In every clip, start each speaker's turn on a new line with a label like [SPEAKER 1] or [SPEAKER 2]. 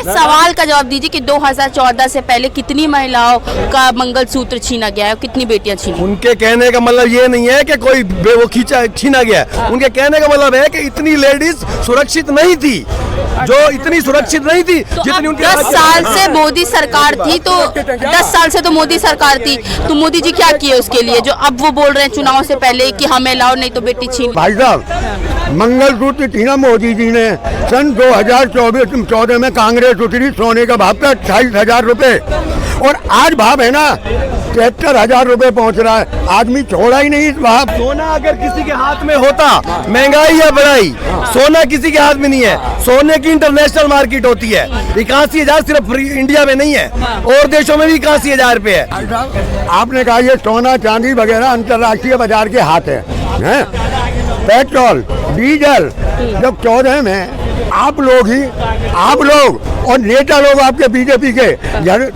[SPEAKER 1] ये सवाल का जवाब दीजिए कि 2014 से पहले कितनी महिलाओं का मंगलसूत्र छीना गया है, कितनी बेटियां छीनी?
[SPEAKER 2] उनके कहने का मतलब ये नहीं है कि कोई वो छीना गया। उनके कहने का मतलब है कि इतनी लेडीज सुरक्षित नहीं थी, जो इतनी सुरक्षित नहीं थी जितनी उनके
[SPEAKER 1] 10 साल से मोदी सरकार थी, तो 10 साल से तो मोदी सरकार थी, तो मोदी जी क्या किए उसके लिए जो अब वो बोल रहे हैं चुनाव से पहले कि हमें लाओ नहीं तो बेटी छीन?
[SPEAKER 3] भाई साहब, मंगलसूत्र छीना मोदी जी ने सन 2014 में। कांग्रेस उतरी, सोने का भाव था 28,000 रुपए और आज भाव है ना 73,000 रुपए पहुंच रहा है। आदमी छोड़ा ही नहीं इस भाव।
[SPEAKER 2] सोना अगर किसी के हाथ में होता, महंगाई या बढ़ाई, सोना किसी के हाथ में नहीं है। सोने की इंटरनेशनल मार्केट होती है। 81,000 सिर्फ इंडिया में नहीं है, और देशों में भी 81,000 रुपए है।
[SPEAKER 3] आपने कहा ये सोना चांदी वगैरह अंतर्राष्ट्रीय बाजार के हाथ है? पेट्रोल डीजल जब 14 में आप लोग और नेता लोग आपके बीजेपी के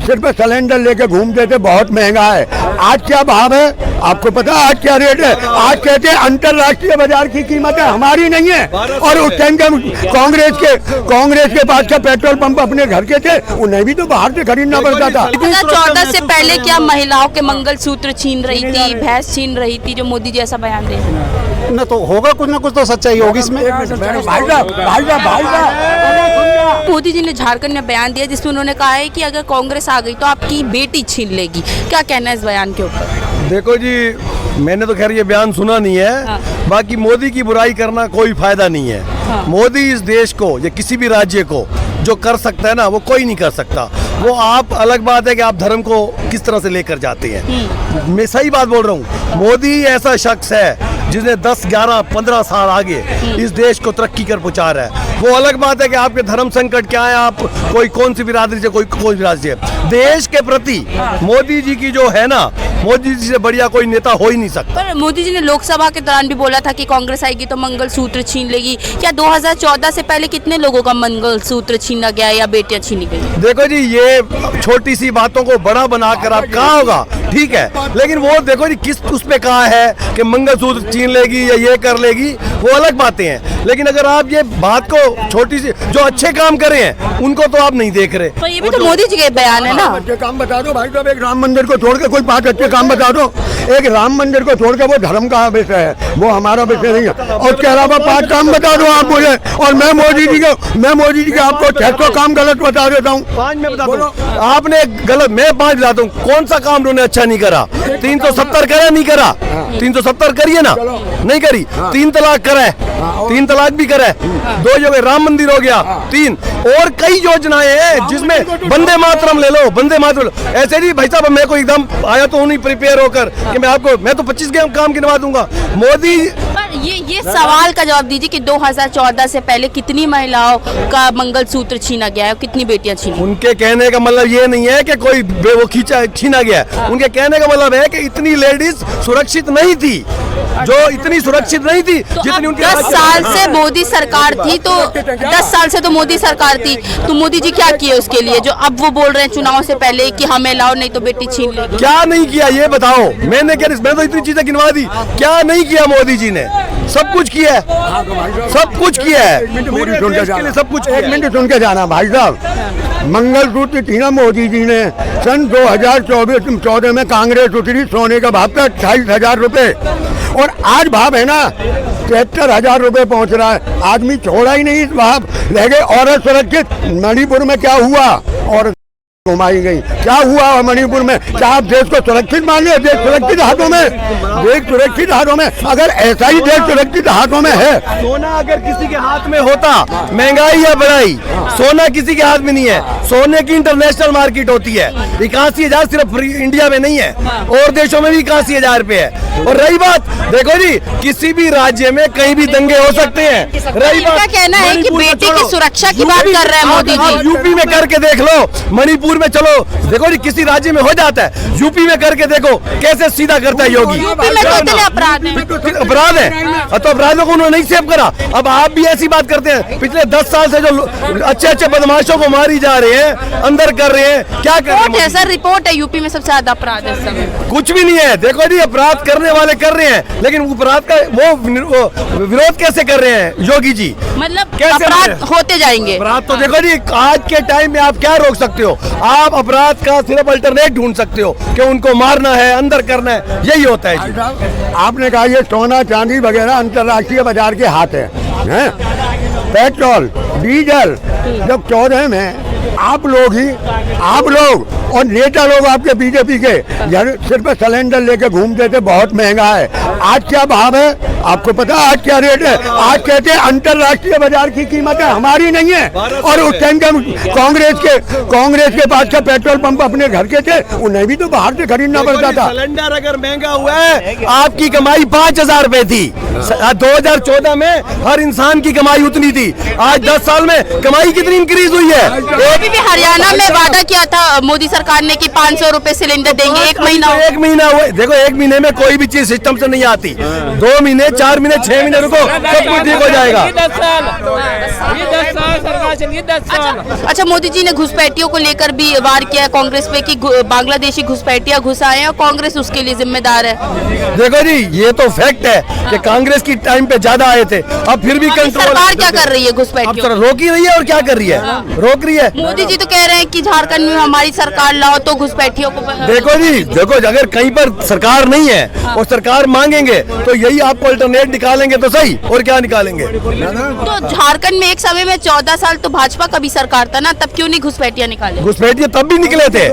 [SPEAKER 3] सिर्फ सिलेंडर लेके घूमते थे, बहुत महंगा है। आज क्या भाव है आपको पता? आज क्या रेट है? आज कहते हैं अंतर्राष्ट्रीय बाजार की कीमत है, हमारी नहीं है। और उस टाइम के कांग्रेस के पास का पेट्रोल पंप अपने घर के थे, उन्हें भी तो बाहर से खरीदना पड़ता था।
[SPEAKER 1] 2014 से पहले क्या महिलाओं के मंगलसूत्र छीन रही थी, भैंस छीन रही थी, जो मोदी जी ऐसा बयान दे रहे हैं?
[SPEAKER 4] न तो होगा, कुछ ना कुछ तो सच्चाई होगी इसमें।
[SPEAKER 1] मोदी जी ने झारखंड में बयान दिया जिसमें उन्होंने कहा है कि अगर कांग्रेस आ गई तो आपकी बेटी छीन लेगी। क्या कहना है इस बयान के ऊपर?
[SPEAKER 2] देखो जी, मैंने तो खैर ये बयान सुना नहीं है।
[SPEAKER 1] हाँ।
[SPEAKER 2] बाकी मोदी की बुराई करना कोई फायदा नहीं है।
[SPEAKER 1] हाँ।
[SPEAKER 2] मोदी इस देश को या किसी भी राज्य को जो कर सकता है ना, वो कोई नहीं कर सकता। वो आप अलग बात है कि आप धर्म को किस तरह से लेकर जाते हैं। मैं सही बात बोल रहा हूँ। मोदी ऐसा शख्स है जिसने 10, 11, 15 साल आगे इस देश को तरक्की कर पहुंचा रहा है। वो अलग बात है कि आपके धर्म संकट क्या है, आप कोई कौन सी बिरादरी से, कोई बिरादरी से। देश के प्रति मोदी जी की जो है ना, मोदी जी से बढ़िया कोई नेता हो ही नहीं सकता।
[SPEAKER 1] पर मोदी जी ने लोकसभा के दौरान भी बोला था कि कांग्रेस आएगी तो मंगलसूत्र छीन लेगी। क्या 2014 से पहले कितने लोगों का मंगलसूत्र छीना गया या बेटियां छीनी गई?
[SPEAKER 2] देखो जी, ये छोटी सी बातों को बड़ा बनाकर आप कहा होगा, ठीक है, लेकिन वो देखो जी किस उस पे कहा है कि मंगलसूत्र छीन लेगी या ये कर लेगी, वो अलग बातें हैं। लेकिन अगर आप ये बात को छोटी सी, जो अच्छे काम करे हैं उनको तो आप नहीं देख रहे।
[SPEAKER 1] तो ये भी तो मोदी जी के बयान है ना।
[SPEAKER 3] अच्छे काम बता दो भाई साहब, एक राम मंदिर को छोड़ के कोई 5 अच्छे काम बता दो। एक राम मंदिर को छोड़ के, वो धर्म का विषय है, वो हमारा विषय नहीं है। और उसके अलावा 5 काम बता दो आप मुझे, और मैं मोदी जी के आपको 600 काम गलत बता देता हूँ।
[SPEAKER 2] 5 में बता दो आपने गलत, मैं 5 बताता हूँ कौन सा काम उन्होंने अच्छा नहीं करा। 370 करा, नहीं करा? 370 करिए ना, नहीं करी। 3 तलाक करा है, 3 तलाक भी करा है। 2 जगह राम मंदिर हो गया, 3 और कई योजनाएं हैं जिसमें वंदे मातरम ले लो, वंदे मातरम। ऐसे नहीं भाई साहब, मैं को एकदम आया तो नहीं प्रिपेयर होकर कि मैं तो 25 काम गिनवा दूंगा। मोदी
[SPEAKER 1] ये सवाल का जवाब दीजिए कि 2014 से पहले कितनी महिलाओं का मंगलसूत्र छीना गया है, कितनी बेटियां छीनी?
[SPEAKER 2] उनके कहने का मतलब ये नहीं है कि कोई वो छीना गया। उनके कहने का मतलब है कि इतनी लेडीज सुरक्षित नहीं थी, जो इतनी सुरक्षित नहीं थी जितनी उनके
[SPEAKER 1] 10 साल से मोदी सरकार थी, तो 10 साल से तो मोदी सरकार थी, तो मोदी जी क्या किए उसके लिए जो अब वो बोल रहे हैं चुनाव से पहले कि हमें लाओ नहीं तो बेटी छीन लेगी?
[SPEAKER 2] क्या नहीं किया ये बताओ। मैं तो इतनी चीजें गिनवा दी, क्या नहीं किया मोदी जी ने? सब कुछ किया है, सब कुछ किया है। पूरे देश के लिए सब कुछ।
[SPEAKER 3] 1 मिनट सुन के जाना भाई साहब। मंगलसूत्र छीना मोदी जी ने सन 2014 में। कांग्रेस उतरी, सोने का भाव था 28,000 रुपए और आज भाव है ना 73,000 रुपए पहुंच रहा है। आदमी छोड़ा ही नहीं इस भाव। रह गए औरत सुरक्षित। मणिपुर में क्या हुआ? औरत घुमाई गई, क्या हुआ मणिपुर में? क्या आप देश को सुरक्षित मान लिया? देश सुरक्षित हाथों में, देश सुरक्षित हाथों में। अगर ऐसा ही देश सुरक्षित हाथों में है,
[SPEAKER 2] सोना अगर किसी के हाथ में होता, महंगाई या बढ़ाई, सोना किसी के हाथ में नहीं है। सोने की इंटरनेशनल मार्केट होती है। 81,000 सिर्फ इंडिया में नहीं है, और देशों में भी 81,000 रुपए है। और रही बात, देखो जी, किसी भी राज्य में कहीं भी दंगे हो सकते हैं। रही बात,
[SPEAKER 1] कहना है कि बेटी की सुरक्षा की बात कर रहे हैं मोदी जी।
[SPEAKER 2] यूपी में करके देख लो, मणिपुर मणिपुर में चलो, देखो जी किसी राज्य में हो जाता है, यूपी में करके देखो कैसे सीधा करता है योगी।
[SPEAKER 1] यूपी में तो इतने अपराध हैं।
[SPEAKER 2] अपराध है तो अपराधों को उन्होंने नहीं सेव करा। अब आप भी ऐसी बात करते हैं, पिछले 10 साल से जो अच्छे अच्छे बदमाशों को मारी जा रहे हैं, अंदर कर रहे हैं, क्या कर रहे हैं?
[SPEAKER 1] सर रिपोर्ट है यूपी में सबसे ज्यादा अपराध है इस समय।
[SPEAKER 2] कुछ भी नहीं है। देखो जी अपराध करने वाले कर रहे हैं, लेकिन अपराध का वो विरोध कैसे कर रहे हैं योगी जी?
[SPEAKER 1] मतलब
[SPEAKER 2] कैसे
[SPEAKER 1] अपराध
[SPEAKER 2] हो
[SPEAKER 1] होते जाएंगे।
[SPEAKER 2] अपराध तो देखो जी आज के टाइम में आप क्या रोक सकते हो? आप अपराध का सिर्फ अल्टरनेट ढूंढ सकते हो कि उनको मारना है, अंदर करना है, यही होता है जी।
[SPEAKER 3] आपने कहा ये सोना चांदी वगैरह अंतर्राष्ट्रीय बाजार के हाथ है? पेट्रोल डीजल जब 14 में आप लोग और नेता लोग आपके बीजेपी के सिर्फ सिलेंडर लेके घूमते थे, बहुत महंगा है। आज क्या भाव है आपको पता? आज क्या रेट है? आज कहते हैं अंतर्राष्ट्रीय बाजार की कीमत है, हमारी नहीं है। और उस टाइम का कांग्रेस के पास का पेट्रोल पंप अपने घर के थे, उन्हें भी तो बाहर से खरीदना पड़ता था।
[SPEAKER 2] सिलेंडर अगर महंगा हुआ है, आपकी कमाई 5,000 रुपए थी 2014 में, हर इंसान की कमाई उतनी थी। आज 10 साल में कमाई कितनी इंक्रीज हुई है?
[SPEAKER 1] अभी भी हरियाणा में वादा किया था मोदी सरकार ने कि 500 रुपए सिलेंडर देंगे। एक महीना
[SPEAKER 2] हुआ। देखो एक महीने में कोई भी चीज सिस्टम से नहीं आती। 2 महीने 4 महीने 6 महीने रुको, सब कुछ ठीक हो जाएगा।
[SPEAKER 5] 10 साल सरकार चलिए 10 साल।
[SPEAKER 1] अच्छा मोदी जी ने घुसपैठियों को लेकर भी वार किया कांग्रेस पे कि बांग्लादेशी घुसपैठिया घुस आए हैं और कांग्रेस उसके लिए जिम्मेदार है।
[SPEAKER 2] देखो जी ये तो फैक्ट है कि कांग्रेस की टाइम पे ज्यादा आए थे, अब फिर भी कंट्रोल।
[SPEAKER 1] सरकार क्या कर रही है घुसपैठियों?
[SPEAKER 2] रोक ही रही है और क्या कर रही है? रोक रही है।
[SPEAKER 1] मोदी जी तो कह रहे हैं कि झारखंड में हमारी सरकार लाओ तो घुसपैठियों को।
[SPEAKER 2] देखो जी देखो, अगर कहीं पर सरकार नहीं है और सरकार मांगेंगे तो यही आपको अल्टरनेट निकालेंगे तो सही, और क्या निकालेंगे?
[SPEAKER 1] तो झारखंड में एक समय में 14 साल तो भाजपा का भी सरकार था ना, तब क्यों नहीं घुसपैठिया निकाले?
[SPEAKER 2] घुसपैठिया तब भी निकले थे,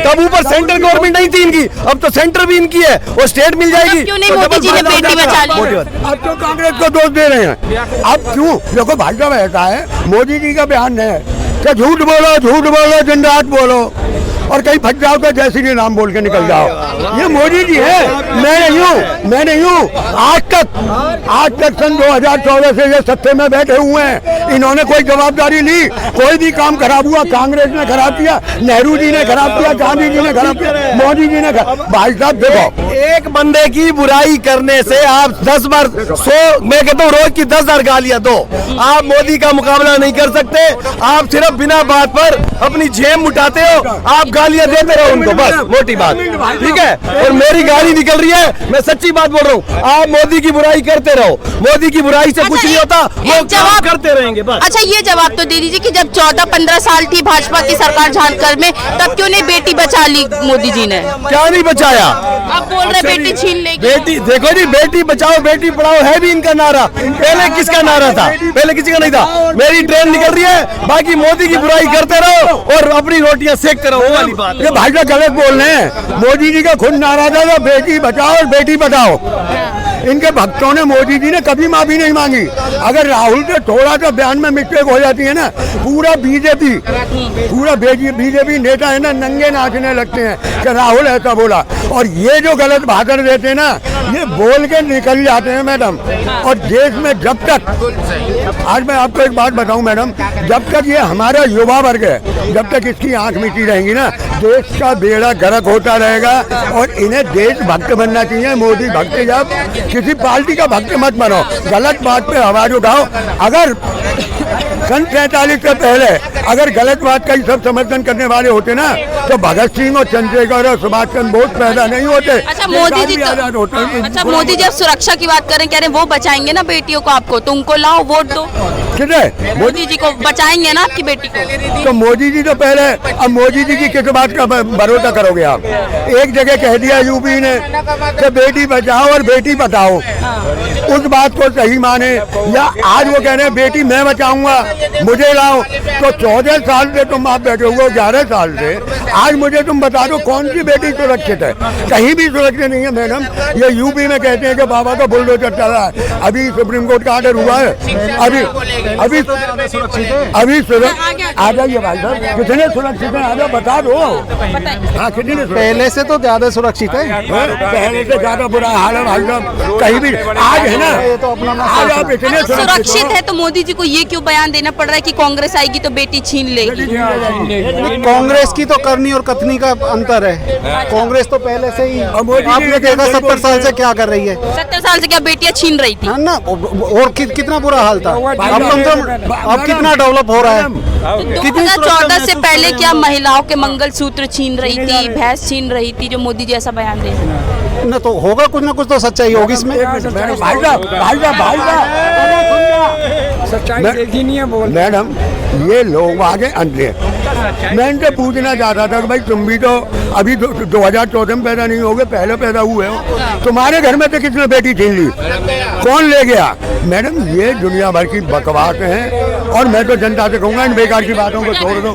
[SPEAKER 2] तब ऊपर सेंट्रल गवर्नमेंट नहीं थी इनकी, अब तो सेंटर भी इनकी है और स्टेट मिल जाएगी।
[SPEAKER 1] क्यों नहीं मोदी जी ने बेटी बचा ली?
[SPEAKER 3] अब तो कांग्रेस को दोष दे रहे हैं। अब क्यों? देखो भाजपा में ऐसा है, मोदी जी का बयान है कि झूठ बोलो दिन रात बोलो और कहीं फट जाओ तो जैसे ही नाम बोल के निकल जाओ। ये मोदी जी है, मैं नहीं हूँ। आज तक सन 2014 से ये सत्ते में बैठे हुए हैं, इन्होंने कोई जवाबदारी ली? कोई भी काम खराब हुआ कांग्रेस ने खराब किया, नेहरू जी ने खराब किया, गांधी जी ने खराब किया, मोदी जी ने भाई साहब देखो,
[SPEAKER 2] एक बंदे की बुराई करने से आप 10 बार 100, मैं कहता हूँ रोज की 10,000 गालियां दो, आप मोदी का मुकाबला नहीं कर सकते। आप सिर्फ बिना बात पर अपनी जेब उठाते हो, आप गालियां देते रहो उनको, बस मोटी बात, ठीक है? और मेरी गाली निकल रही है, मैं सच्ची बात बोल रहा हूँ। आप मोदी की बुराई करते रहो, मोदी की बुराई से कुछ नहीं होता, वो जवाब करते रहेंगे बस।
[SPEAKER 1] अच्छा ये जवाब तो दे दीजिए कि जब 14-15 साल थी भाजपा की सरकार झारखंड में, तब क्यों नहीं बेटी बचा ली मोदी जी ने?
[SPEAKER 2] क्या नहीं बचाया?
[SPEAKER 1] आप बोल रहे बेटी छीन लेगी।
[SPEAKER 2] बेटी देखो जी, बेटी बचाओ बेटी पढ़ाओ है भी इनका नारा। पहले किसका नारा था? पहले किसी का नहीं था। मेरी ट्रेन निकल रही है, बाकी मोदी की बुराई करते रहो और अपनी रोटियां सेकते रहो, वो वाली बात।
[SPEAKER 3] ये भाई साहब गलत बोल रहे हैं। मोदी जी का खुद नारा था बेटी बचाओ और बेटी पढ़ाओ। इनके भक्तों ने मोदी जी ने कभी माफी नहीं मांगी। अगर राहुल से थोड़ा सा बयान में मिस्टेक हो जाती है ना, पूरा बीजेपी नेता है ना नंगे नाचने लगते हैं कि राहुल ऐसा बोला। और ये जो गलत भाषण देते हैं ना, ये बोल के निकल जाते हैं मैडम। और देश में जब तक, आज मैं आपको एक बात बताऊं मैडम, जब तक ये हमारा युवा वर्ग है, जब तक इसकी आंख मीठी रहेंगी ना, देश का बेड़ा गर्क होता रहेगा। और इन्हें देशभक्त बनना चाहिए। मोदी भक्त जब किसी पार्टी का भक्त मत बनो, गलत बात पे आवाज उठाओ। अगर सन 47 से पहले अगर गलत बात का ही सब समर्थन करने वाले होते ना, तो भगत सिंह और चंद्रशेखर और सुभाष चंद्र बोस पैदा नहीं होते।
[SPEAKER 1] अच्छा मोदी जी मोदी जी अब सुरक्षा की बात करें, कह रहे हैं वो बचाएंगे ना बेटियों को, आपको तो उनको लाओ वोट दो।
[SPEAKER 3] किसे?
[SPEAKER 1] मोदी जी को बचाएंगे ना आपकी बेटी को?
[SPEAKER 3] तो मोदी जी तो पहले, अब मोदी जी की किस बात का भरोसा करोगे आप? एक जगह कह दिया यूपी ने कि बेटी बचाओ और बेटी बताओ, उस बात को सही माने, या आज वो कह रहे हैं बेटी मैं बचाऊंगा मुझे लाओ। तो 14 साल से तुम आप बैठे हुए, 11 साल से आज मुझे तुम बता दो कौन सी बेटी सुरक्षित है? कहीं भी सुरक्षित नहीं है मैडम। ये यूपी में कहते हैं कि बाबा का बुलडोजर चल रहा है, अभी सुप्रीम कोर्ट का आर्डर हुआ है, अभी अभी अभी आ जाइए भाई साहब, कितने सुरक्षित है? आजा बता दो। हाँ कितने
[SPEAKER 4] पहले से तो ज्यादा सुरक्षित है,
[SPEAKER 3] पहले से ज्यादा बुरा हाल है भाई साहब, कहीं भी आज है ना, आज आप इतने
[SPEAKER 1] सुरक्षित है तो मोदी जी को ये क्यों बयान देना पड़ रहा है कि कांग्रेस आएगी तो बेटी छीन लेगी?
[SPEAKER 4] कांग्रेस की तो करनी और कथनी का अंतर है। कांग्रेस तो पहले से ही आपने देखा 70 साल से क्या कर रही है।
[SPEAKER 1] 70 साल से क्या बेटियां छीन रही थी?
[SPEAKER 4] है ना, और कितना बुरा हाल था। अब कितना डेवलप हो रहा है।
[SPEAKER 1] 2014 से पहले क्या महिलाओं के मंगलसूत्र छीन रही थी, भैंस छीन रही थी, जो मोदी जी ऐसा बयान दे रहे हैं?
[SPEAKER 4] न तो होगा, कुछ ना कुछ तो सच्चाई होगी इसमें।
[SPEAKER 3] सच्चाई देखी नहीं है बोल। मैडम ये लोग आगे अंधे, मैं इनसे पूछना चाहता था कि भाई तुम भी तो अभी 2014 में पैदा नहीं होगे, पहले पैदा हुए हो, तुम्हारे घर में तो किसने बेटी छीन ली? कौन ले गया? मैडम ये दुनिया भर की बकवास है और मैं तो जनता से कहूँगा इन बेकार की बातों को छोड़ दो।